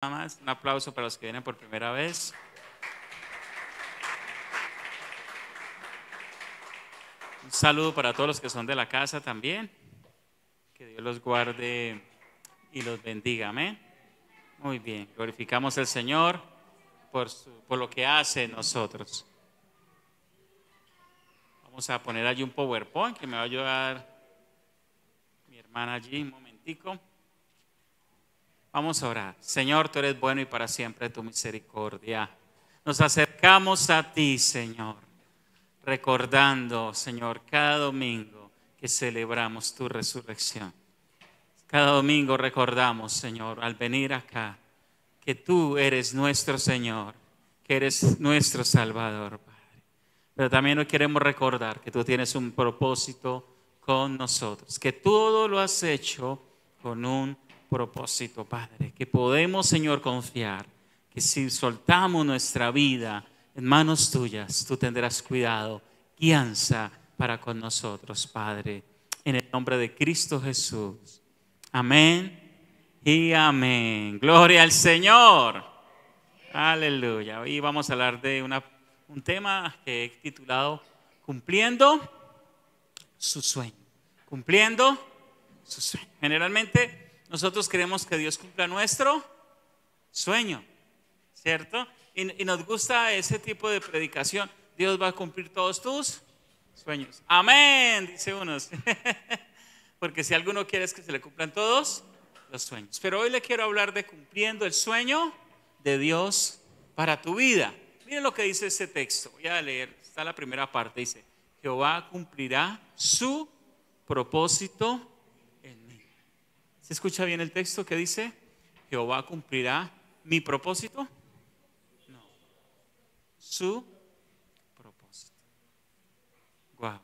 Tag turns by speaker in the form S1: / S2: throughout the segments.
S1: Nada más, un aplauso para los que vienen por primera vez. Un saludo para todos los que son de la casa también. Que Dios los guarde y los bendiga. Amén. Muy bien, glorificamos al Señor por lo que hace en nosotros. Vamos a poner allí un PowerPoint que me va a ayudar mi hermana allí un momentico. Vamos a orar. Señor, tú eres bueno y para siempre tu misericordia. Nos acercamos a ti, Señor, recordando, Señor, cada domingo que celebramos tu resurrección. Cada domingo recordamos, Señor, al venir acá, que tú eres nuestro Señor, que eres nuestro Salvador, Padre. Pero también hoy queremos recordar que tú tienes un propósito con nosotros, que todo lo has hecho con un propósito, Padre, que podemos, Señor, confiar que si soltamos nuestra vida en manos tuyas, tú tendrás cuidado, guianza para con nosotros, Padre, en el nombre de Cristo Jesús. Amén y amén. Gloria al Señor. Aleluya. Hoy vamos a hablar de un tema que he titulado Cumpliendo su sueño. Cumpliendo su sueño. Generalmente nosotros queremos que Dios cumpla nuestro sueño, ¿cierto? Y nos gusta ese tipo de predicación. Dios va a cumplir todos tus sueños. Amén, dice unos. Porque si alguno quiere es que se le cumplan todos los sueños. Pero hoy le quiero hablar de cumpliendo el sueño de Dios para tu vida. Miren lo que dice este texto. Voy a leer, está la primera parte. Dice, Jehová cumplirá su propósito en mí. ¿Se escucha bien el texto que dice? Jehová cumplirá mi propósito. No, su propósito. Wow.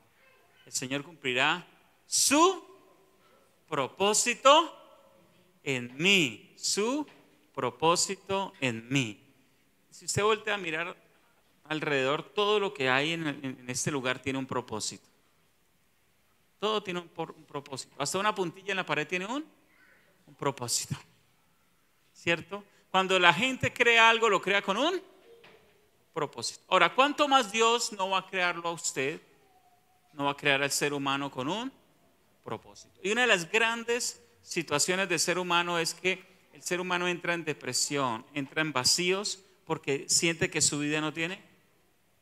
S1: El Señor cumplirá su propósito en mí. Su propósito en mí. Si usted voltea a mirar alrededor, todo lo que hay en este lugar tiene un propósito. Todo tiene un propósito. Hasta una puntilla en la pared tiene un propósito. ¿Cierto? Cuando la gente crea algo, lo crea con un propósito. Ahora, ¿cuánto más Dios no va a crearlo a usted? No va a crear al ser humano con un propósito. Y una de las grandes situaciones del ser humano es que el ser humano entra en depresión, entra en vacíos porque siente que su vida no tiene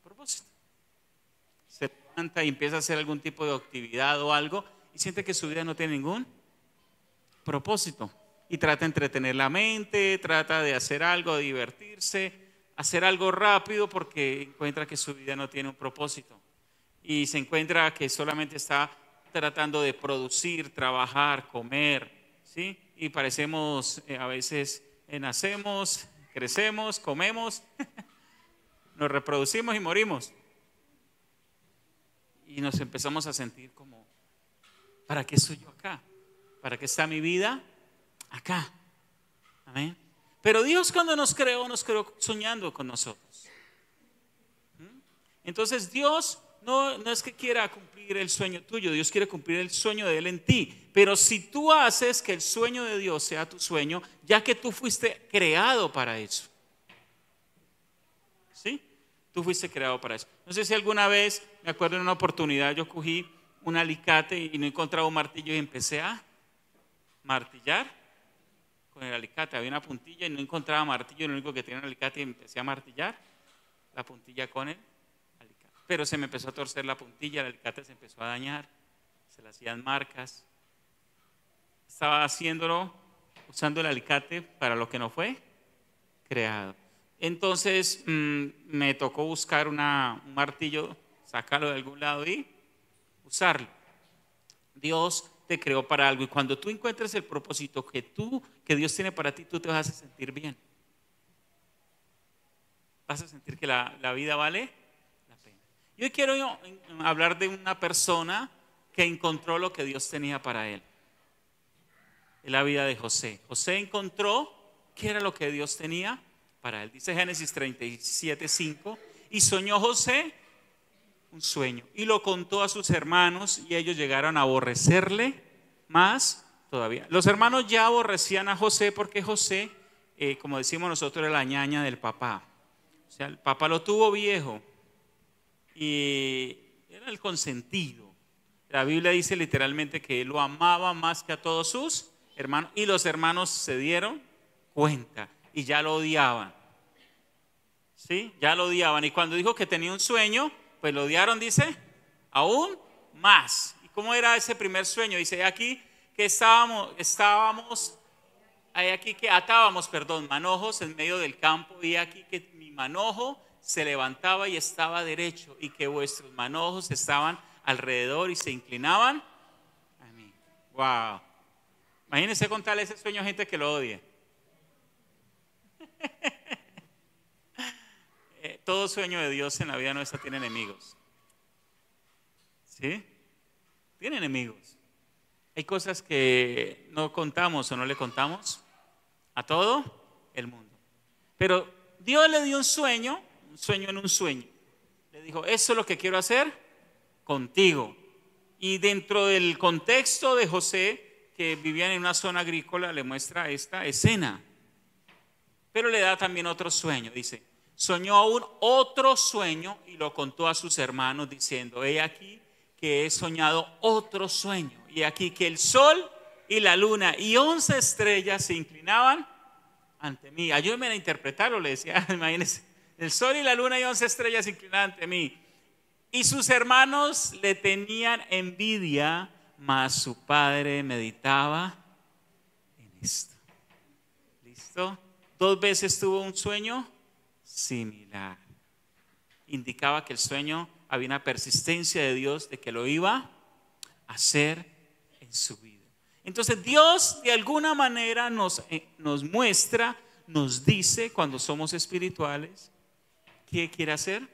S1: propósito. Se levanta y empieza a hacer algún tipo de actividad o algo y siente que su vida no tiene ningún propósito. Y trata de entretener la mente, trata de hacer algo, de divertirse, hacer algo rápido porque encuentra que su vida no tiene un propósito. Y se encuentra que solamente está tratando de producir, trabajar, comer, ¿sí? Y parecemos a veces nacemos, crecemos, comemos, nos reproducimos y morimos. Y nos empezamos a sentir como, ¿para qué soy yo acá? ¿Para qué está mi vida acá? Amén. Pero Dios cuando nos creó soñando con nosotros. Entonces Dios no es que quiera cumplir el sueño tuyo, Dios quiere cumplir el sueño de Él en ti. Pero si tú haces que el sueño de Dios sea tu sueño, ya que tú fuiste creado para eso. ¿Sí? Tú fuiste creado para eso. No sé si alguna vez, me acuerdo en una oportunidad, yo cogí un alicate y no encontraba un martillo y empecé a martillar con el alicate. Había una puntilla y no encontraba martillo, lo único que tenía un alicate y empecé a martillar la puntilla con él. Pero se me empezó a torcer la puntilla, el alicate se empezó a dañar, se le hacían marcas. Estaba haciéndolo, usando el alicate para lo que no fue creado. Entonces me tocó buscar un martillo, sacarlo de algún lado y usarlo. Dios te creó para algo y cuando tú encuentres el propósito que Dios tiene para ti, tú te vas a sentir bien. Vas a sentir que la vida vale. Yo quiero hablar de una persona que encontró lo que Dios tenía para él. En la vida de José. José encontró qué era lo que Dios tenía para él. Dice Génesis 37:5. Y soñó José un sueño y lo contó a sus hermanos y ellos llegaron a aborrecerle más todavía. Los hermanos ya aborrecían a José porque José como decimos nosotros, era la ñaña del papá. O sea, el papá lo tuvo viejo y era el consentido. La Biblia dice literalmente que él lo amaba más que a todos sus hermanos, y los hermanos se dieron cuenta y ya lo odiaban. ¿Sí? Ya lo odiaban. Y cuando dijo que tenía un sueño, pues lo odiaron, dice, aún más. ¿Y cómo era ese primer sueño? Dice, aquí que aquí que atábamos, manojos en medio del campo, y aquí que mi manojo se levantaba y estaba derecho, y que vuestros manojos estaban alrededor y se inclinaban a mí. Wow. Imagínense contarle ese sueño a gente que lo odie. Todo sueño de Dios en la vida nuestra tiene enemigos. ¿Sí? Tiene enemigos. Hay cosas que no contamos o no le contamos a todo el mundo. Pero Dios le dio un sueño en un sueño. Le dijo, eso es lo que quiero hacer contigo. Y dentro del contexto de José, que vivía en una zona agrícola, le muestra esta escena. Pero le da también otro sueño. Dice, soñó aún otro sueño y lo contó a sus hermanos diciendo, he aquí que he soñado otro sueño. Y aquí que el sol y la luna y 11 estrellas se inclinaban ante mí. Ayúdenme a interpretarlo, le decía, imagínense. El sol y la luna y 11 estrellas se inclinaban ante mí. Y sus hermanos le tenían envidia, mas su padre meditaba en esto. ¿Listo? 2 veces tuvo un sueño similar. Indicaba que el sueño había una persistencia de Dios de que lo iba a hacer en su vida. Entonces Dios de alguna manera nos muestra, nos dice cuando somos espirituales, ¿qué quiere hacer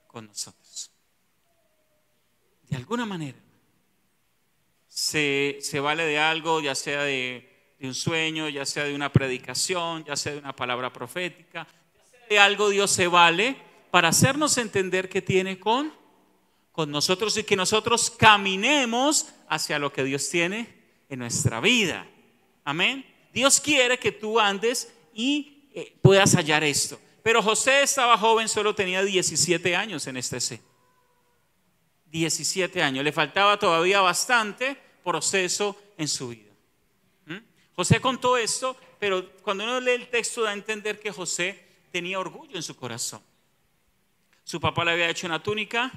S1: con nosotros? De alguna manera se vale de algo, ya sea de un sueño, ya sea de una predicación, ya sea de una palabra profética, ya sea de algo. Dios se vale para hacernos entender que tiene con nosotros y que nosotros caminemos hacia lo que Dios tiene en nuestra vida. Amén. Dios quiere que tú andes y puedas hallar esto. Pero José estaba joven, solo tenía 17 años en esta escena. 17 años, le faltaba todavía bastante proceso en su vida. José contó esto, pero cuando uno lee el texto da a entender que José tenía orgullo en su corazón. Su papá le había hecho una túnica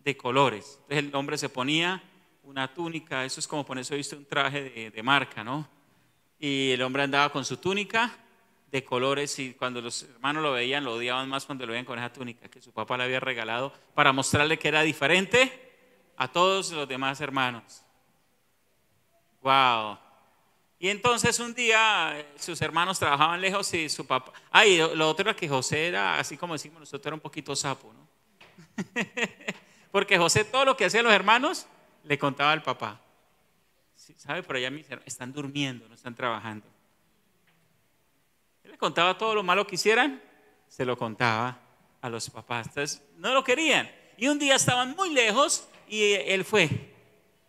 S1: de colores. Entonces el hombre se ponía una túnica, eso es como ponerse, ¿viste? Un traje de marca, ¿no? Y el hombre andaba con su túnica de colores, y cuando los hermanos lo veían, lo odiaban más cuando lo veían con esa túnica que su papá le había regalado para mostrarle que era diferente a todos los demás hermanos. Wow. Y entonces un día sus hermanos trabajaban lejos y su papá, y lo otro era que José era, así como decimos nosotros, era un poquito sapo, ¿no? Porque José todo lo que hacían los hermanos le contaba al papá. Sí, ¿sabe? Por allá mis hermanos están durmiendo, no están trabajando. Él le contaba todo lo malo que hicieran, se lo contaba a los papás. Entonces no lo querían. Y un día estaban muy lejos y él fue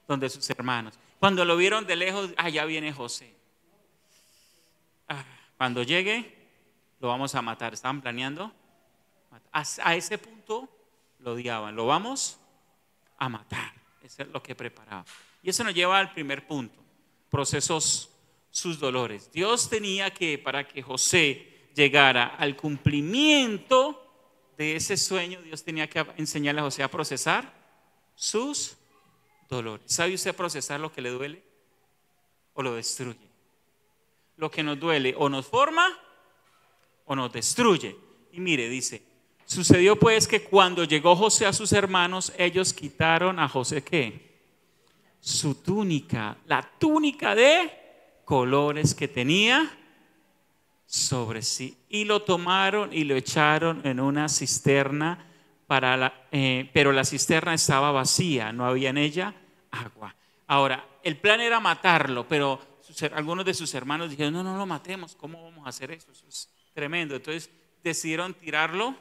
S1: donde sus hermanos. Cuando lo vieron de lejos, ya viene José. Cuando llegue, lo vamos a matar. Estaban planeando. A ese punto lo odiaban. Lo vamos a matar. Eso es lo que preparaba. Y eso nos lleva al primer punto. Procesos, sus dolores. Dios tenía que, para que José llegara al cumplimiento de ese sueño, Dios tenía que enseñarle a José a procesar sus dolores. ¿Sabe usted procesar lo que le duele o lo destruye? Lo que nos duele o nos forma o nos destruye. Y mire, dice, sucedió pues que cuando llegó José a sus hermanos, ellos quitaron a José ¿qué? Su túnica, la túnica de colores que tenía sobre sí, y lo tomaron y lo echaron en una cisterna, pero la cisterna estaba vacía, no había en ella agua. Ahora, el plan era matarlo, pero algunos de sus hermanos dijeron, no lo matemos, ¿cómo vamos a hacer eso? Eso es tremendo. Entonces decidieron tirarlo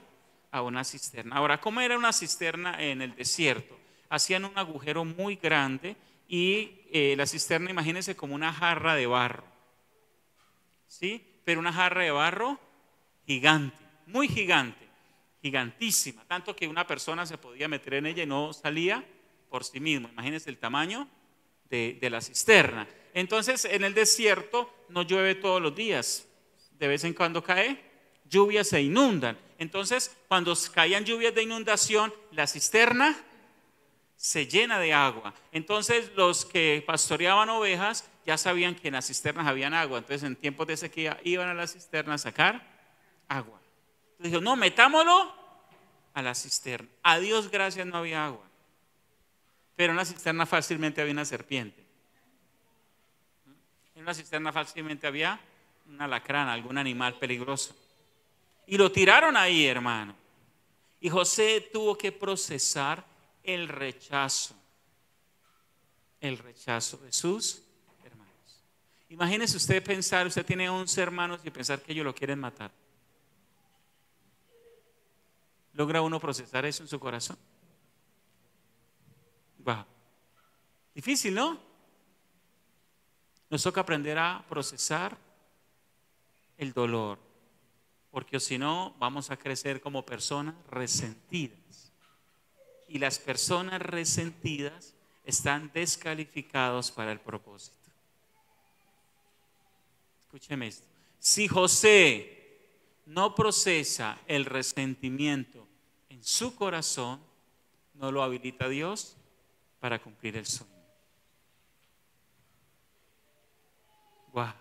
S1: a una cisterna. Ahora, ¿cómo era una cisterna en el desierto? Hacían un agujero muy grande y la cisterna, imagínense como una jarra de barro, ¿sí? pero una jarra de barro gigante, muy gigante, gigantísima, tanto que una persona se podía meter en ella y no salía por sí mismo. Imagínense el tamaño de la cisterna. Entonces, en el desierto no llueve todos los días, de vez en cuando cae lluvias se inundan. Entonces, cuando caían lluvias de inundación, la cisterna se llena de agua. Entonces, los que pastoreaban ovejas ya sabían que en las cisternas habían agua. Entonces, en tiempos de sequía iban a la cisterna a sacar agua. Entonces dijo, no, metámoslo a la cisterna. A Dios gracias no había agua, pero en la cisterna fácilmente había una serpiente. En una cisterna fácilmente había un alacrán, algún animal peligroso. Y lo tiraron ahí, hermano. Y José tuvo que procesar el rechazo de sus hermanos. Imagínese usted pensar, usted tiene 11 hermanos y pensar que ellos lo quieren matar. ¿Logra uno procesar eso en su corazón? Wow. Difícil, ¿no? Nos toca aprender a procesar el dolor, porque si no vamos a crecer como personas resentidas. Y las personas resentidas están descalificados para el propósito. Escúcheme esto. Si José no procesa el resentimiento en su corazón, no lo habilita Dios para cumplir el sueño. Wow.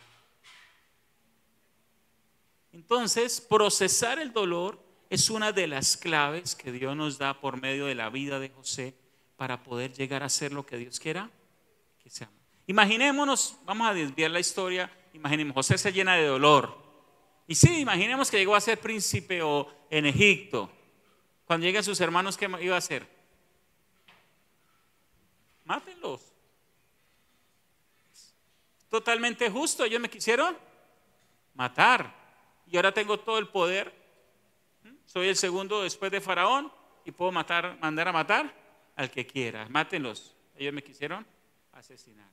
S1: Entonces, procesar el dolor es una de las claves que Dios nos da por medio de la vida de José para poder llegar a ser lo que Dios quiera que seamos. Imaginémonos, vamos a desviar la historia, imaginemos, José se llena de dolor. Y sí, imaginemos que llegó a ser príncipe o en Egipto. Cuando lleguen sus hermanos, ¿qué iba a hacer? Mátenlos. Totalmente justo, ellos me quisieron matar. Y ahora tengo todo el poder. Soy el segundo después de Faraón y puedo mandar a matar al que quiera. Mátenlos. Ellos me quisieron asesinar.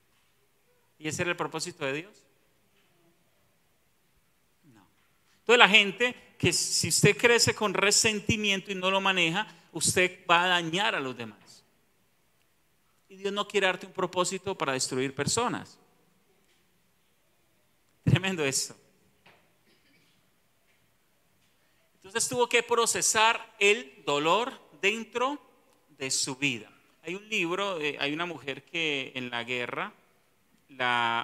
S1: ¿Y ese era el propósito de Dios? No. Entonces la gente que si usted crece con resentimiento y no lo maneja, usted va a dañar a los demás. Y Dios no quiere darte un propósito para destruir personas. Tremendo esto. Entonces tuvo que procesar el dolor dentro de su vida. Hay un libro, hay una mujer que en la guerra,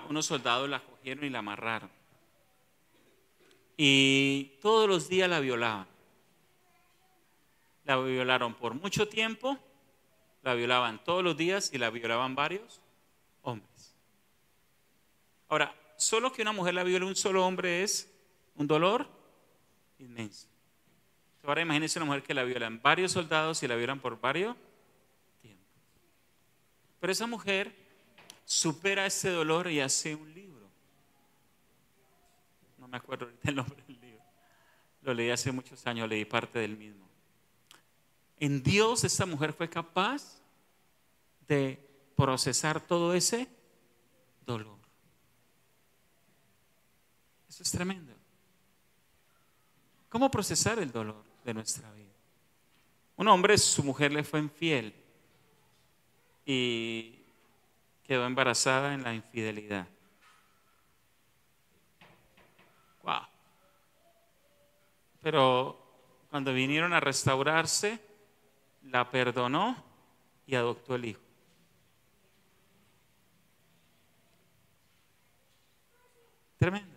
S1: unos soldados la cogieron y la amarraron. Y todos los días la violaban. La violaron por mucho tiempo, la violaban todos los días y la violaban varios hombres. Ahora, solo que una mujer la viole un solo hombre es un dolor inmenso. Ahora imagínense una mujer que la violan varios soldados y la violan por varios tiempos. Pero esa mujer supera ese dolor y hace un libro. No me acuerdo ahorita el nombre del libro. Lo leí hace muchos años, leí parte del mismo. En Dios esta mujer fue capaz de procesar todo ese dolor. Eso es tremendo. ¿Cómo procesar el dolor de nuestra vida? Un hombre, su mujer le fue infiel y quedó embarazada en la infidelidad. Wow. Pero cuando vinieron a restaurarse, la perdonó y adoptó el hijo. Tremendo.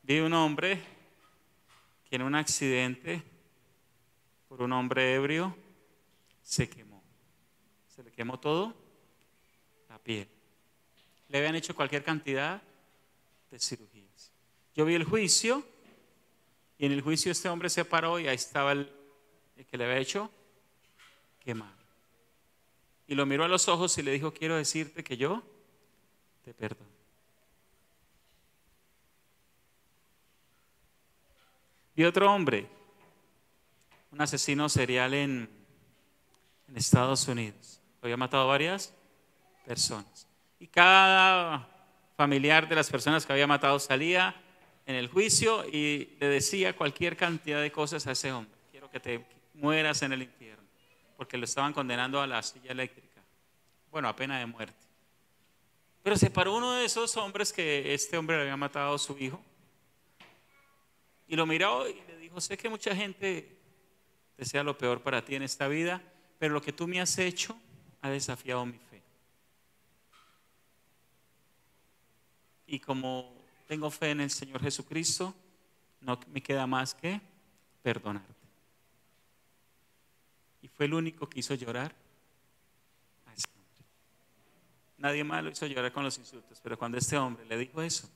S1: Vi un hombre que en un accidente por un hombre ebrio se quemó. Se le quemó todo, la piel. Le habían hecho cualquier cantidad de cirugías. Yo vi el juicio y en el juicio este hombre se paró y ahí estaba el que le había hecho quemar. Y lo miró a los ojos y le dijo, quiero decirte que yo te perdono. Y otro hombre, un asesino serial en Estados Unidos, había matado a varias personas. Y cada familiar de las personas que había matado salía en el juicio y le decía cualquier cantidad de cosas a ese hombre. Quiero que te mueras en el infierno, porque lo estaban condenando a la silla eléctrica, bueno, a pena de muerte. Pero se paró uno de esos hombres que este hombre le había matado a su hijo y lo miró y le dijo: sé que mucha gente desea lo peor para ti en esta vida, pero lo que tú me has hecho ha desafiado mi fe. Y como tengo fe en el Señor Jesucristo, no me queda más que perdonarte. Y fue el único que hizo llorar a ese hombre. Nadie más lo hizo llorar con los insultos, pero cuando este hombre le dijo eso,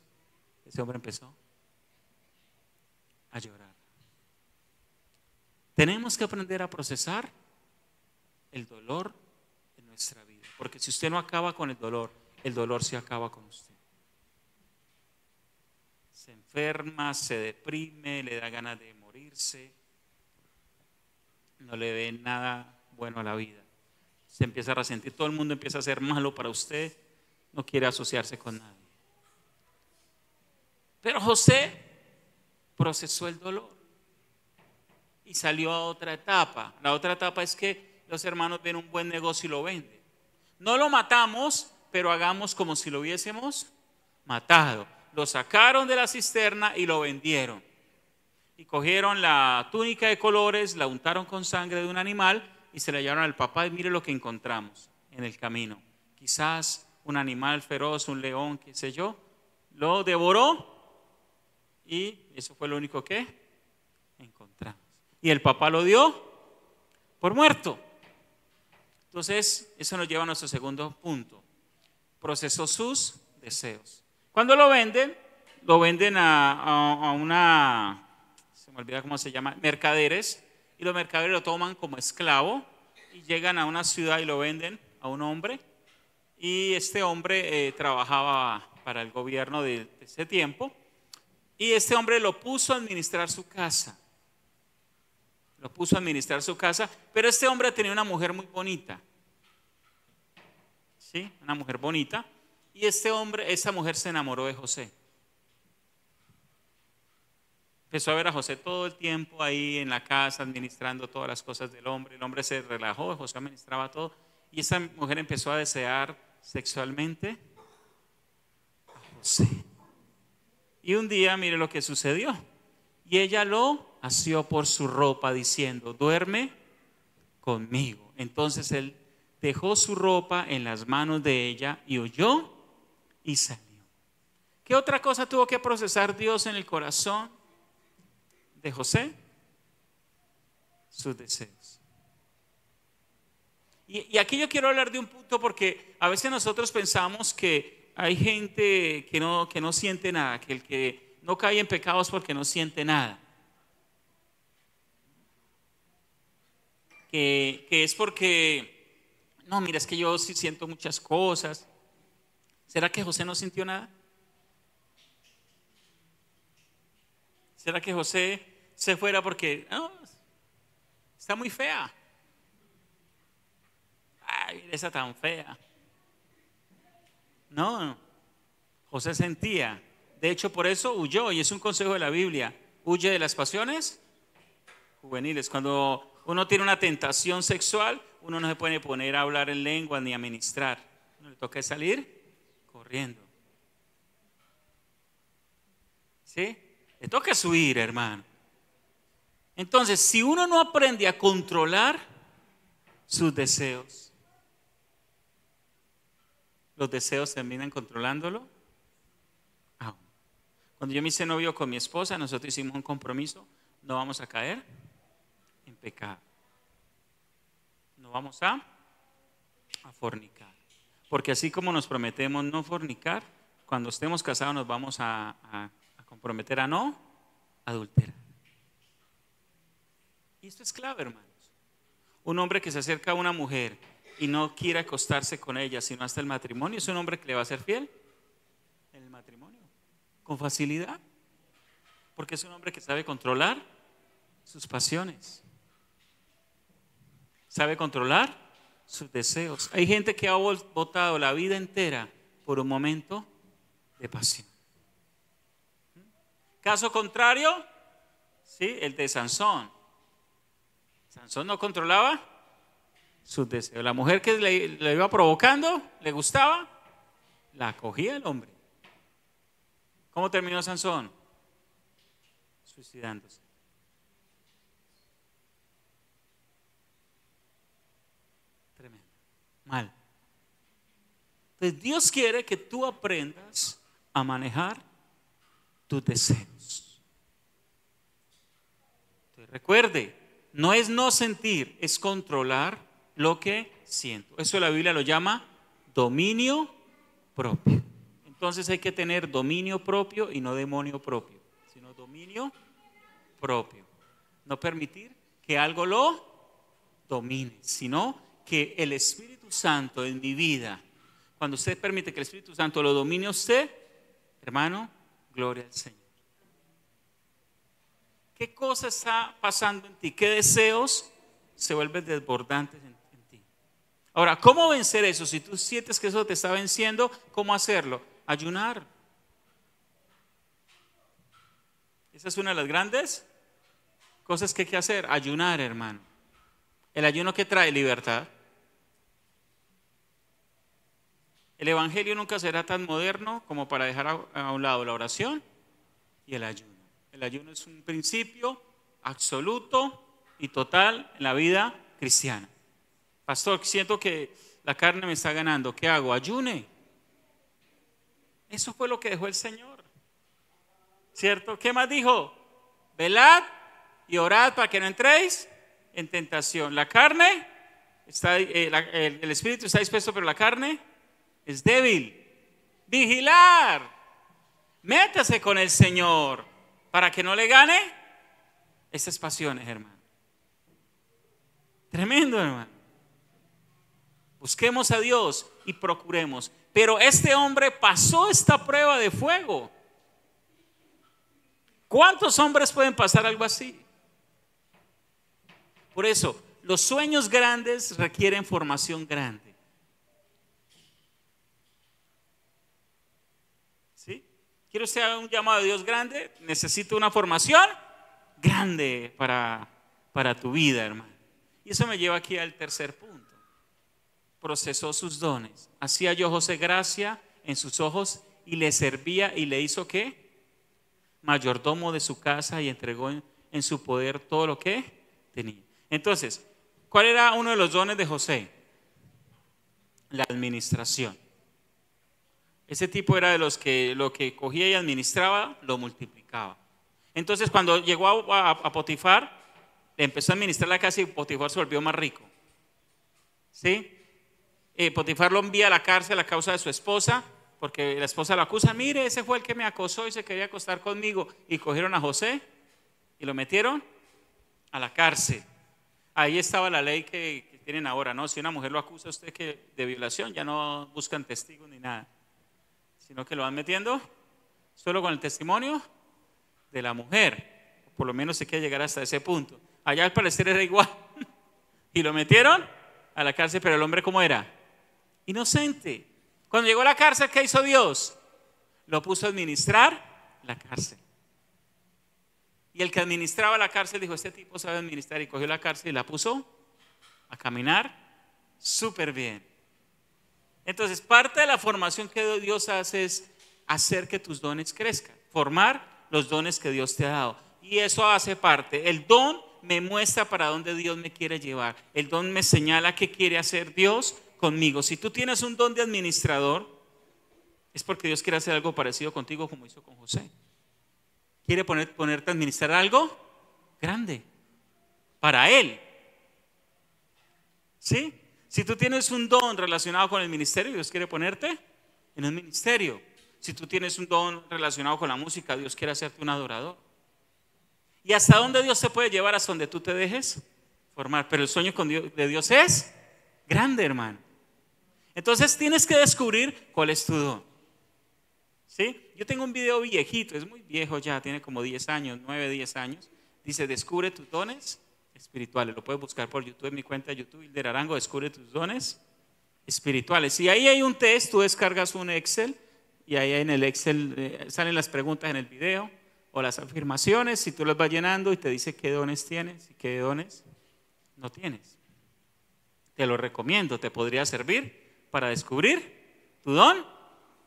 S1: ese hombre empezó a llorar. Tenemos que aprender a procesar el dolor en nuestra vida, porque si usted no acaba con el dolor se acaba con usted. Se enferma, se deprime, le da ganas de morirse, no le ve nada bueno a la vida. Se empieza a resentir, todo el mundo empieza a ser malo para usted, no quiere asociarse con nadie. Pero José procesó el dolor y salió a otra etapa. La otra etapa es que los hermanos ven un buen negocio y lo venden. No lo matamos, pero hagamos como si lo hubiésemos matado. Lo sacaron de la cisterna y lo vendieron. Y cogieron la túnica de colores, la untaron con sangre de un animal y se la llevaron al papá. Y mire lo que encontramos en el camino. Quizás un animal feroz, un león, qué sé yo, lo devoró y eso fue lo único que encontramos. Y el papá lo dio por muerto. Entonces, eso nos lleva a nuestro segundo punto. Procesó sus deseos. Cuando lo venden a una, se me olvida cómo se llama, mercaderes, y los mercaderes lo toman como esclavo y llegan a una ciudad y lo venden a un hombre, y este hombre trabajaba para el gobierno de ese tiempo, y este hombre lo puso a administrar su casa. Pero este hombre tenía una mujer muy bonita. ¿Sí? Una mujer bonita. Y esa mujer se enamoró de José. Empezó a ver a José todo el tiempo ahí en la casa, administrando todas las cosas del hombre. El hombre se relajó, José administraba todo. Y esa mujer empezó a desear sexualmente a José. Y un día, mire lo que sucedió. Y ella lo asió por su ropa diciendo: duerme conmigo. Entonces él dejó su ropa en las manos de ella y huyó y salió. ¿Qué otra cosa tuvo que procesar Dios en el corazón de José? Sus deseos. Y aquí yo quiero hablar de un punto, porque a veces nosotros pensamos que hay gente que no siente nada, que el que no cae en pecados porque no siente nada. Que es porque, no, mira, es que yo sí siento muchas cosas. ¿Será que José no sintió nada? ¿Será que José se fuera porque no, está muy fea? Ay, mira esa tan fea. No, José sentía. De hecho, por eso huyó, y es un consejo de la Biblia: huye de las pasiones juveniles. Cuando uno tiene una tentación sexual, uno no se puede poner a hablar en lengua ni a ministrar. Uno le toca salir corriendo. ¿Sí? Le toca huir, hermano. Entonces, si uno no aprende a controlar sus deseos, los deseos terminan controlándolo. Cuando yo me hice novio con mi esposa, nosotros hicimos un compromiso: no vamos a caer en pecado, no vamos a fornicar, porque así como nos prometemos no fornicar, cuando estemos casados nos vamos a comprometer a no adulterar. Y esto es clave, hermanos. Un hombre que se acerca a una mujer y no quiere acostarse con ella sino hasta el matrimonio, es un hombre que le va a ser fiel en el matrimonio con facilidad, porque es un hombre que sabe controlar sus pasiones, sabe controlar sus deseos. Hay gente que ha votado la vida entera por un momento de pasión. Caso contrario, ¿sí? El de Sansón. Sansón no controlaba sus deseos. La mujer que le iba provocando, le gustaba, la cogía el hombre. ¿Cómo terminó Sansón? Suicidándose. Tremendo. Mal. Entonces Dios quiere que tú aprendas a manejar tus deseos. Entonces, recuerde, no es no sentir, es controlar lo que siento. Eso la Biblia lo llama dominio propio. Entonces hay que tener dominio propio y no demonio propio, sino dominio propio. No permitir que algo lo domine, sino que el Espíritu Santo en mi vida, cuando usted permite que el Espíritu Santo lo domine a usted, hermano, gloria al Señor. ¿Qué cosa está pasando en ti? ¿Qué deseos se vuelven desbordantes en ti? Ahora, ¿cómo vencer eso? Si tú sientes que eso te está venciendo, ¿cómo hacerlo? Ayunar. Esa es una de las grandes cosas que hay que hacer. Ayunar, hermano. El ayuno que trae libertad. El evangelio nunca será tan moderno como para dejar a un lado la oración y el ayuno. El ayuno es un principio absoluto y total en la vida cristiana. Pastor, siento que la carne me está ganando. ¿Qué hago? Ayune. Eso fue lo que dejó el Señor. ¿Cierto? ¿Qué más dijo? Velad y orad para que no entréis en tentación. La carne está, el espíritu está dispuesto, pero la carne es débil. Vigilar. Métase con el Señor para que no le gane esas pasiones, hermano. Tremendo, hermano. Busquemos a Dios y procuremos. Pero este hombre pasó esta prueba de fuego. ¿Cuántos hombres pueden pasar algo así? Por eso, los sueños grandes requieren formación grande. ¿Sí? ¿Quiere usted un llamado de Dios grande? Necesita una formación grande para tu vida, hermano. Y eso me lleva aquí al tercer punto. Procesó sus dones. Hacía yo José gracia en sus ojos y le servía y le hizo ¿qué? Mayordomo de su casa y entregó en su poder todo lo que tenía. Entonces, ¿cuál era uno de los dones de José? La administración. Ese tipo era de los que lo que cogía y administraba lo multiplicaba. Entonces, cuando llegó a Potifar, le empezó a administrar la casa y Potifar se volvió más rico. ¿Sí? Potifar lo envía a la cárcel a causa de su esposa, porque la esposa lo acusa. Mire, ese fue el que me acosó y se quería acostar conmigo. Y cogieron a José y lo metieron a la cárcel. Ahí estaba la ley que tienen ahora, ¿no? Si una mujer lo acusa a usted de violación, ya no buscan testigos ni nada, sino que lo van metiendo solo con el testimonio de la mujer. Por lo menos se quiere llegar hasta ese punto. Allá al parecer era igual. Y lo metieron a la cárcel, pero el hombre ¿cómo era? Inocente. Cuando llegó a la cárcel, ¿qué hizo Dios? Lo puso a administrar la cárcel. Y el que administraba la cárcel dijo, este tipo sabe administrar, y cogió la cárcel y la puso a caminar súper bien. Entonces, parte de la formación que Dios hace es hacer que tus dones crezcan, formar los dones que Dios te ha dado. Y eso hace parte. El don me muestra para dónde Dios me quiere llevar. El don me señala qué quiere hacer Dios conmigo. Si tú tienes un don de administrador, es porque Dios quiere hacer algo parecido contigo como hizo con José. Quiere ponerte a administrar algo grande para Él. ¿Sí? Si tú tienes un don relacionado con el ministerio, Dios quiere ponerte en un ministerio. Si tú tienes un don relacionado con la música, Dios quiere hacerte un adorador. ¿Y hasta dónde Dios te puede llevar? Hasta donde tú te dejes formar. Pero el sueño de Dios es grande, hermano. Entonces tienes que descubrir cuál es tu don. ¿Sí? Yo tengo un video viejito, es muy viejo ya, tiene como 10 años, 9, 10 años. Dice, descubre tus dones espirituales. Lo puedes buscar por YouTube, en mi cuenta de YouTube, Hilder Arango, descubre tus dones espirituales. Y ahí hay un test, tú descargas un Excel y ahí en el Excel salen las preguntas en el video o las afirmaciones, si tú las vas llenando y te dice qué dones tienes y qué dones no tienes. Te lo recomiendo, te podría servir para descubrir tu don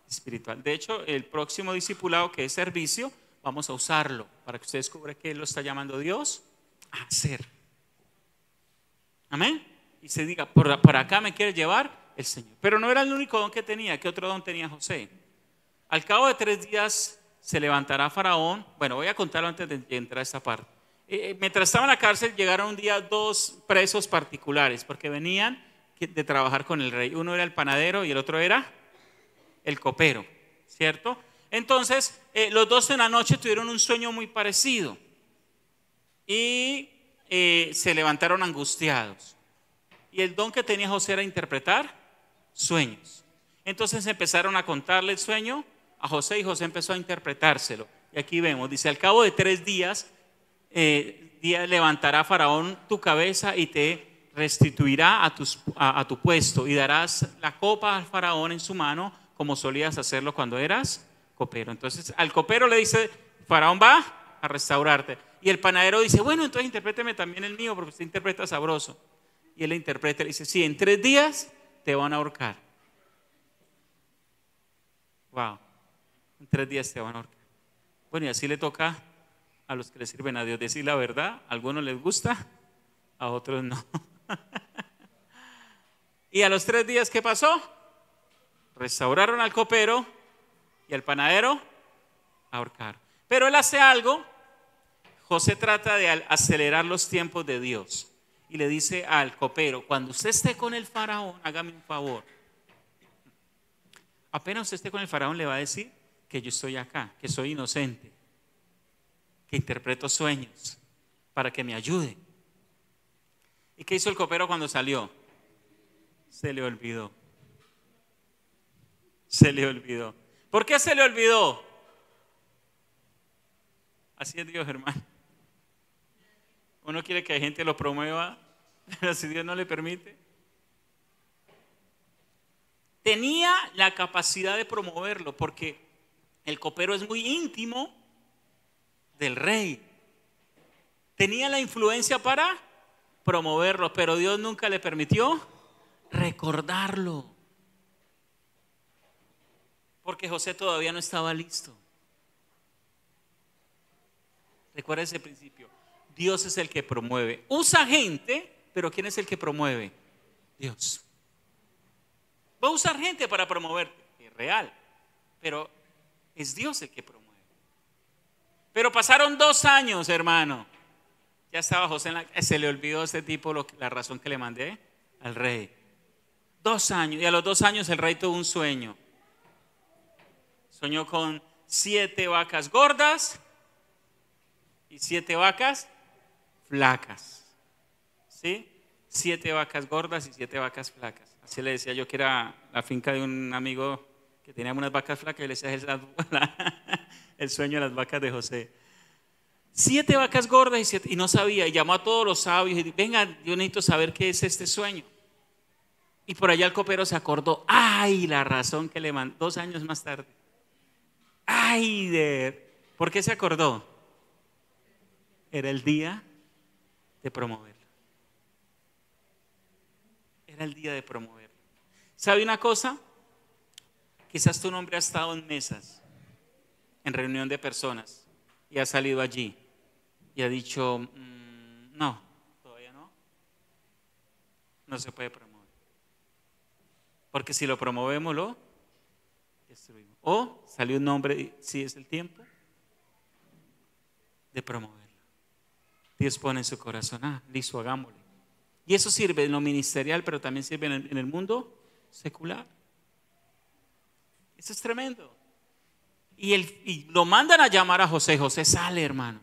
S1: espiritual. De hecho, el próximo discipulado, que es servicio, vamos a usarlo para que usted descubra qué lo está llamando Dios a hacer. Amén. Y se diga, por acá me quiere llevar el Señor. Pero no era el único don que tenía. ¿Qué otro don tenía José? Al cabo de 3 días se levantará Faraón. Bueno, voy a contarlo antes de entrar a esta parte. Mientras estaba en la cárcel, llegaron un día 2 presos particulares, porque venían de trabajar con el rey. Uno era el panadero y el otro era el copero, ¿cierto? Entonces, los 2 en la noche tuvieron un sueño muy parecido y se levantaron angustiados. Y el don que tenía José era interpretar sueños. Entonces empezaron a contarle el sueño a José y José empezó a interpretárselo. Y aquí vemos, dice, al cabo de 3 días, levantará Faraón tu cabeza y te restituirá a tu puesto y darás la copa al Faraón en su mano como solías hacerlo cuando eras copero. Entonces al copero le dice, Faraón va a restaurarte. Y el panadero dice, bueno, entonces interpréteme también el mío porque usted interpreta sabroso. Y él le interpreta y le dice, sí, en 3 días te van a ahorcar. Wow, en 3 días te van a ahorcar. Bueno, y así le toca a los que le sirven a Dios decir la verdad. A algunos les gusta, a otros no. Y a los 3 días, ¿qué pasó? Restauraron al copero y al panadero ahorcaron. Pero él hace algo. José trata de acelerar los tiempos de Dios y le dice al copero, cuando usted esté con el faraón, hágame un favor. Apenas usted esté con el faraón le va a decir que yo estoy acá, que soy inocente, que interpreto sueños para que me ayude. ¿Y qué hizo el copero cuando salió? Se le olvidó. Se le olvidó. ¿Por qué se le olvidó? Así es Dios, hermano. Uno quiere que la gente lo promueva, pero si Dios no le permite. Tenía la capacidad de promoverlo porque el copero es muy íntimo del rey. Tenía la influencia para promoverlo, pero Dios nunca le permitió recordarlo. Porque José todavía no estaba listo. Recuerda ese principio. Dios es el que promueve. Usa gente, pero ¿quién es el que promueve? Dios. Va a usar gente para promoverte, es real, pero es Dios el que promueve. Pero pasaron 2 años, hermano. Ya estaba José se le olvidó a este tipo la razón que le mandé al rey. 2 años, y a los 2 años el rey tuvo un sueño. Soñó con 7 vacas gordas y 7 vacas flacas. ¿Sí? 7 vacas gordas y 7 vacas flacas. Así le decía yo que era la finca de un amigo que tenía unas vacas flacas y le decía el sueño de las vacas de José. 7 vacas gordas y no sabía, y llamó a todos los sabios y dijo, venga, yo necesito saber qué es este sueño. Y por allá el copero se acordó, ay, la razón que le mandó 2 años más tarde. Ay, ¿por qué se acordó? Era el día de promoverlo. Era el día de promoverlo. ¿Sabe una cosa? Quizás tu nombre ha estado en mesas, en reunión de personas, y ha salido allí y ha dicho, no, todavía no se puede promover. Porque si lo promovemos, lo destruimos. O salió un nombre y sí es el tiempo de promoverlo. Dios pone en su corazón, listo, hagámoslo. Y eso sirve en lo ministerial, pero también sirve en el mundo secular. Eso es tremendo. Y lo mandan a llamar a José. José sale, hermano.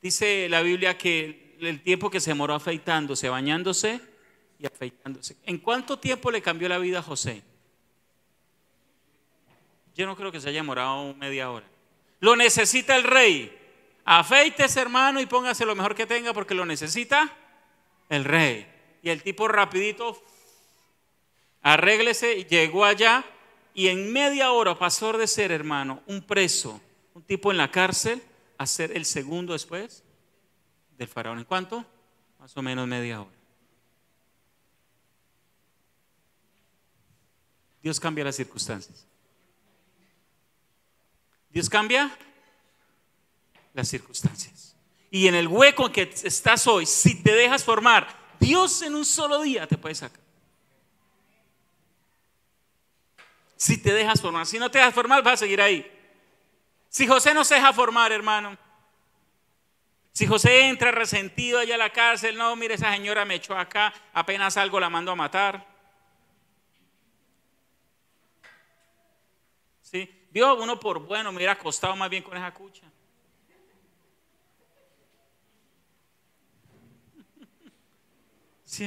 S1: Dice la Biblia que el tiempo que se demoró afeitándose, bañándose y afeitándose. ¿En cuánto tiempo le cambió la vida a José? Yo no creo que se haya demorado media hora. Lo necesita el rey. Afeítese, hermano, y póngase lo mejor que tenga porque lo necesita el rey. Y el tipo rapidito, arréglese, llegó allá Y en media hora pasó de ser, hermano, un preso, un tipo en la cárcel, a ser el segundo después del faraón. ¿En cuánto? Más o menos media hora. Dios cambia las circunstancias. Dios cambia las circunstancias. Y en el hueco en que estás hoy, si te dejas formar, Dios en un solo día te puede sacar. Si te dejas formar. Si no te dejas formar, vas a seguir ahí. Si José no se deja formar, hermano. Si José entra resentido allá a la cárcel, no, mire, esa señora me echó acá, apenas algo la mando a matar. ¿Sí? Dios, uno por bueno me hubiera acostado más bien con esa cucha. ¿Sí?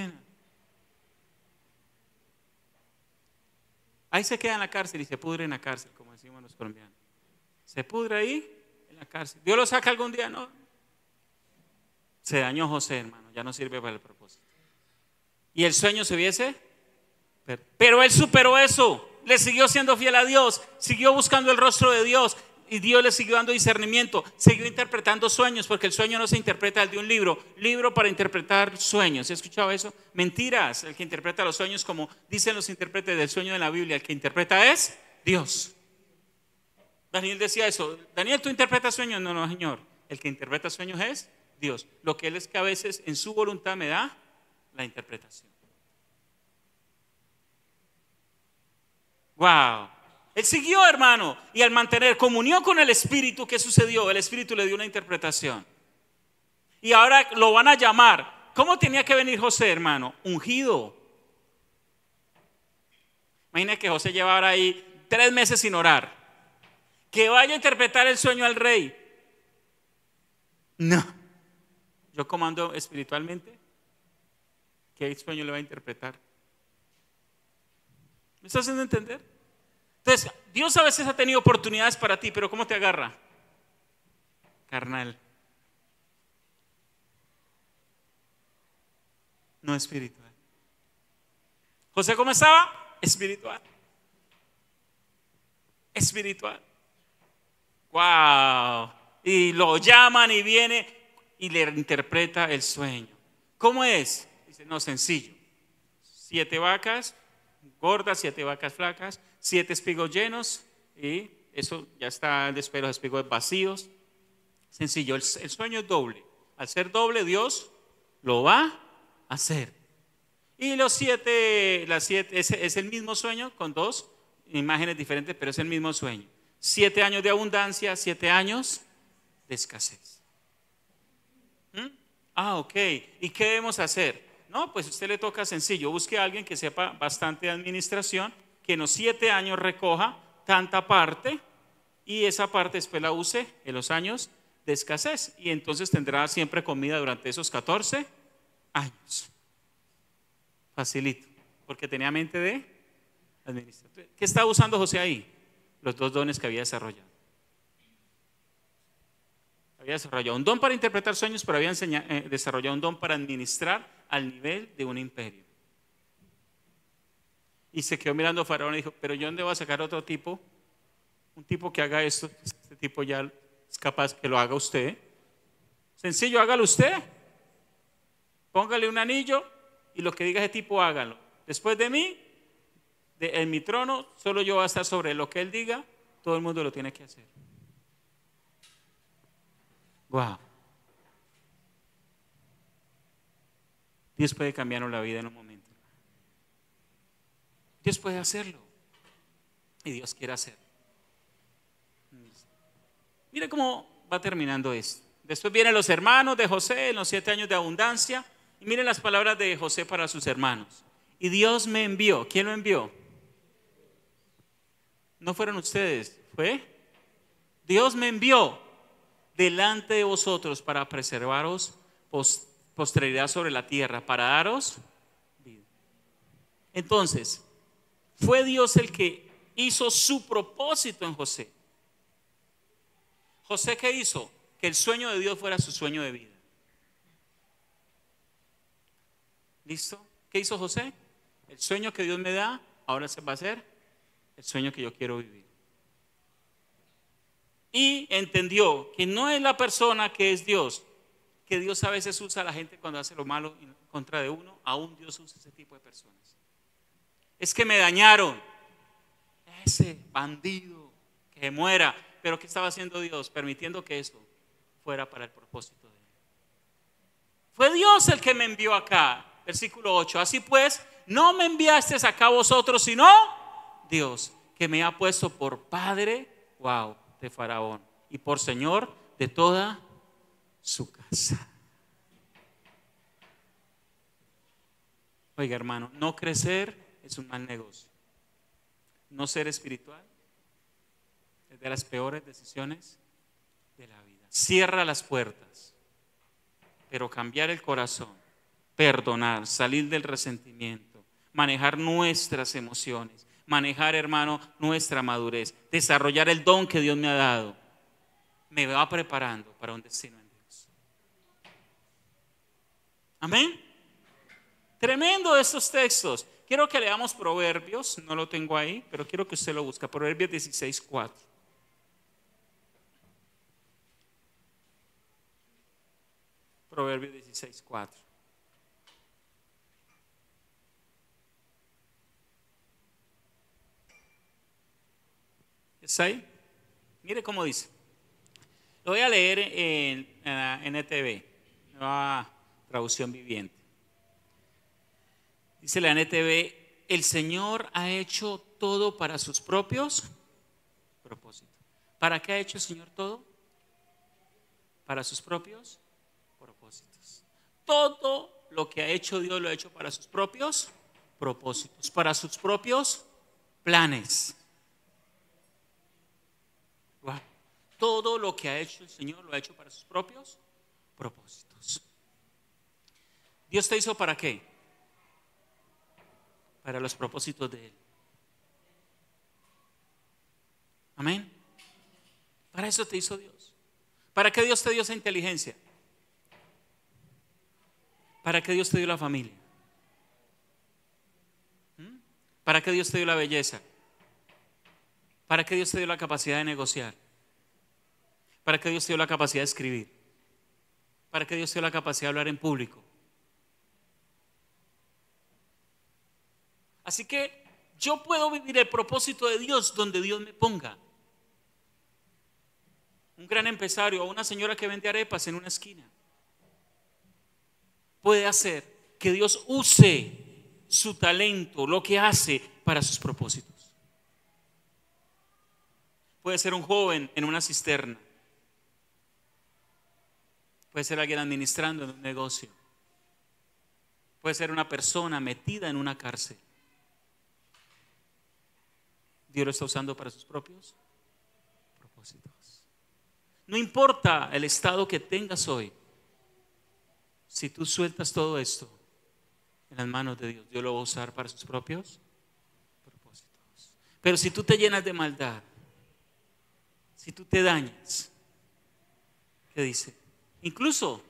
S1: Ahí se queda en la cárcel y se pudre en la cárcel, como decimos los colombianos. Se pudre ahí en la cárcel. ¿Dios lo saca algún día? No. Se dañó José, hermano, ya no sirve para el propósito. ¿Y el sueño se hubiese? Pero él superó eso, le siguió siendo fiel a Dios, siguió buscando el rostro de Dios y Dios le siguió dando discernimiento, siguió interpretando sueños, porque el sueño no se interpreta de un libro para interpretar sueños. ¿Has escuchado eso? Mentiras. El que interpreta los sueños, como dicen los intérpretes del sueño de la Biblia, el que interpreta es Dios. Daniel decía eso. Daniel, ¿tú interpretas sueños? No, no, señor. El que interpreta sueños es Dios. Lo que él es que a veces en su voluntad me da la interpretación. Wow. Él siguió, hermano, y al mantener comunión con el Espíritu, ¿qué sucedió? El Espíritu le dio una interpretación. Y ahora lo van a llamar. ¿Cómo tenía que venir José, hermano? Ungido. Imagina que José lleva ahora ahí 3 meses sin orar. Que vaya a interpretar el sueño al rey. No. Yo comando espiritualmente. ¿Qué sueño le va a interpretar? ¿Me estás haciendo entender? Entonces, Dios a veces ha tenido oportunidades para ti, pero ¿cómo te agarra? Carnal. No espiritual. José, ¿cómo estaba? Espiritual. Espiritual. Wow. Y lo llaman y viene y le interpreta el sueño. ¿Cómo es? Dice, no, sencillo. 7 vacas gordas, 7 vacas flacas, 7 espigos llenos, y eso ya está después los espigos vacíos. Sencillo, el sueño es doble. Al ser doble, Dios lo va a hacer. Y las 7 es el mismo sueño con 2 imágenes diferentes, pero es el mismo sueño. 7 años de abundancia, 7 años de escasez. Ok. ¿Y qué debemos hacer? No, pues a usted le toca sencillo. Busque a alguien que sepa bastante de administración, que en los 7 años recoja tanta parte y esa parte después la use en los años de escasez. Y entonces tendrá siempre comida durante esos 14 años. Facilito, porque tenía mente de administración. ¿Qué estaba usando José ahí? Los 2 dones que había desarrollado. Había desarrollado un don para interpretar sueños, pero había desarrollado un don para administrar al nivel de un imperio. Y se quedó mirando a Faraón y dijo, pero ¿yo dónde voy a sacar otro tipo? Un tipo que haga esto. Este tipo ya es capaz que lo haga usted. Sencillo, hágalo usted. Póngale un anillo y lo que diga ese tipo, hágalo. Después de mí, en mi trono, solo yo voy a estar sobre lo que él diga. Todo el mundo lo tiene que hacer. Wow. Dios puede cambiarnos la vida en un momento. Dios puede hacerlo. Y Dios quiere hacerlo. Mira cómo va terminando esto. Después vienen los hermanos de José en los 7 años de abundancia. Y miren las palabras de José para sus hermanos. Y Dios me envió. ¿Quién lo envió? No fueron ustedes, fue Dios me envió delante de vosotros para preservaros posteridad sobre la tierra, para daros vida. Entonces, fue Dios el que hizo su propósito en José. ¿José qué hizo? Que el sueño de Dios fuera su sueño de vida. ¿Listo? ¿Qué hizo José? El sueño que Dios me da, ahora se va a hacer el sueño que yo quiero vivir. Y entendió que no es la persona que es Dios, que Dios a veces usa a la gente cuando hace lo malo en contra de uno, aún Dios usa ese tipo de personas. Es que me dañaron, ese bandido, que muera. Pero ¿qué estaba haciendo Dios? Permitiendo que eso fuera para el propósito de él. Fue Dios el que me envió acá. Versículo 8. Así pues, no me enviaste acá vosotros, sino Dios, que me ha puesto por padre, de Faraón, y por señor de toda su casa. Oiga, hermano, no crecer es un mal negocio. No ser espiritual es de las peores decisiones de la vida. Cierra las puertas, pero cambiar el corazón, perdonar, salir del resentimiento, manejar nuestras emociones, manejar, hermano, nuestra madurez, desarrollar el don que Dios me ha dado, me va preparando para un destino en Dios. Amén. Tremendo estos textos. Quiero que leamos Proverbios, no lo tengo ahí, pero quiero que usted lo busque. Proverbios 16:4. Proverbios 16:4. ¿Está ahí? Mire cómo dice. Lo voy a leer en NTV, nueva traducción viviente. Dice la NTV: el Señor ha hecho todo para sus propios propósitos. ¿Para qué ha hecho el Señor todo? Para sus propios propósitos. Todo lo que ha hecho Dios lo ha hecho para sus propios propósitos, para sus propios planes. Wow. Todo lo que ha hecho el Señor lo ha hecho para sus propios propósitos. ¿Dios te hizo para qué? Para los propósitos de Él. Amén. Para eso te hizo Dios. ¿Para qué Dios te dio esa inteligencia? ¿Para qué Dios te dio la familia? ¿Para qué Dios te dio la belleza? ¿Para qué Dios te dio la capacidad de negociar? ¿Para qué Dios te dio la capacidad de escribir? ¿Para qué Dios te dio la capacidad de hablar en público? Así que yo puedo vivir el propósito de Dios donde Dios me ponga. Un gran empresario o una señora que vende arepas en una esquina puede hacer que Dios use su talento, lo que hace, para sus propósitos. Puede ser un joven en una cisterna. Puede ser alguien administrando en un negocio. Puede ser una persona metida en una cárcel. Dios lo está usando para sus propios propósitos. No importa el estado que tengas hoy, si tú sueltas todo esto en las manos de Dios, Dios lo va a usar para sus propios propósitos. Pero si tú te llenas de maldad, si tú te dañas, ¿qué dice? Incluso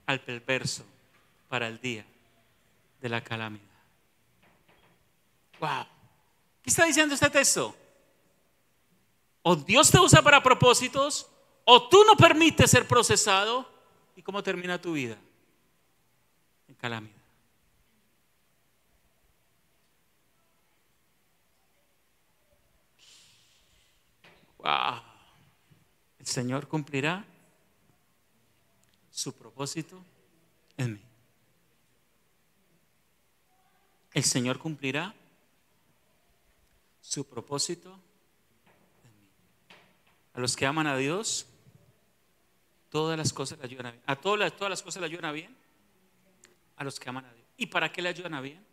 S1: al perverso para el día de la calamidad. Wow. ¿Qué está diciendo este texto? O Dios te usa para propósitos, o tú no permites ser procesado. ¿Y cómo termina tu vida? En calamidad. Wow. El Señor cumplirá su propósito en mí. El Señor cumplirá su propósito en mí. A los que aman a Dios, todas las cosas le ayudan a bien. A todas las cosas le ayudan a bien. A los que aman a Dios. ¿Y para qué le ayudan a bien?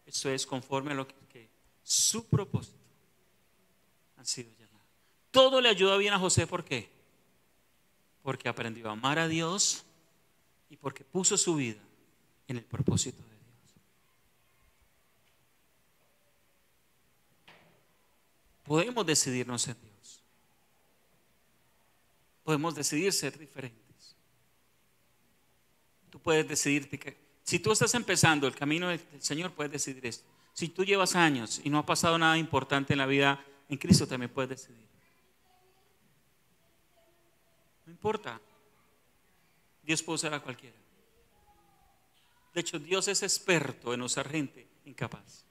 S1: Eso es conforme a lo que su propósito han sido llamados. Todo le ayudó bien a José. ¿Por qué? Porque aprendió a amar a Dios y porque puso su vida en el propósito de Dios. Podemos decidirnos en Dios. Podemos decidir ser diferentes. Tú puedes decidirte que si tú estás empezando el camino del Señor, puedes decidir esto. Si tú llevas años y no ha pasado nada importante en la vida, en Cristo también puedes decidir. No importa. Dios puede usar a cualquiera. De hecho, Dios es experto en usar gente incapaz.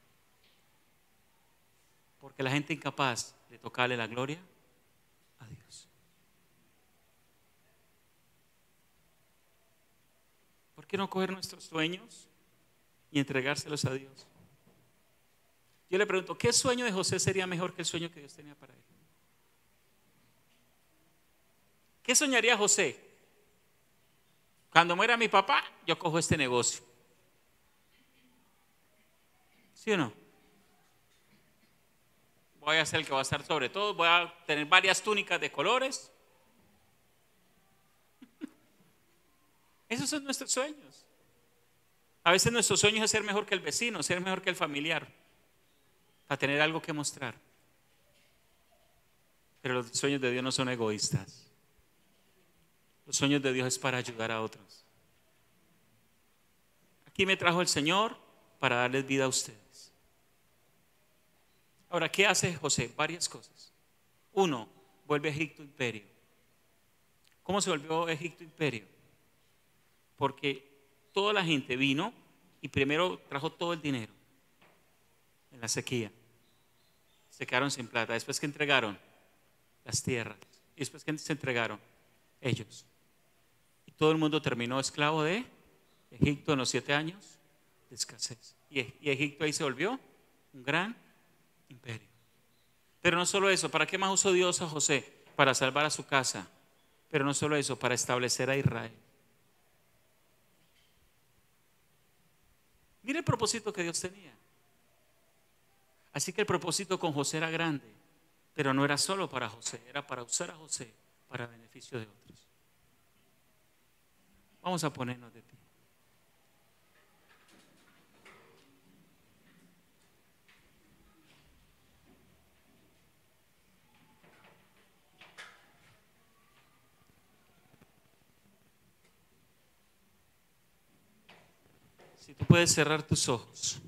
S1: Porque la gente incapaz de tocarle la gloria a Dios. ¿Por qué no coger nuestros sueños y entregárselos a Dios? Yo le pregunto, ¿qué sueño de José sería mejor que el sueño que Dios tenía para él? ¿Qué soñaría José? Cuando muera mi papá, yo cojo este negocio. ¿Sí o no? Voy a ser el que va a estar sobre todo, voy a tener varias túnicas de colores. Esos son nuestros sueños. A veces nuestros sueños es ser mejor que el vecino, ser mejor que el familiar, para tener algo que mostrar. Pero los sueños de Dios no son egoístas. Los sueños de Dios es para ayudar a otros. Aquí me trajo el Señor para darles vida a ustedes. Ahora, ¿qué hace José? Varias cosas. Uno, vuelve a Egipto imperio. ¿Cómo se volvió Egipto imperio? Porque toda la gente vino y primero trajo todo el dinero en la sequía. Se quedaron sin plata. Después que entregaron las tierras. Y después que se entregaron ellos. Y todo el mundo terminó esclavo de Egipto en los 7 años de escasez. Y Egipto ahí se volvió un gran imperio. Pero no solo eso, ¿para qué más usó Dios a José? Para salvar a su casa. Pero no solo eso, para establecer a Israel. Mire el propósito que Dios tenía. Así que el propósito con José era grande, pero no era solo para José, era para usar a José para beneficio de otros. Vamos a ponernos de pie. Si tú puedes cerrar tus ojos.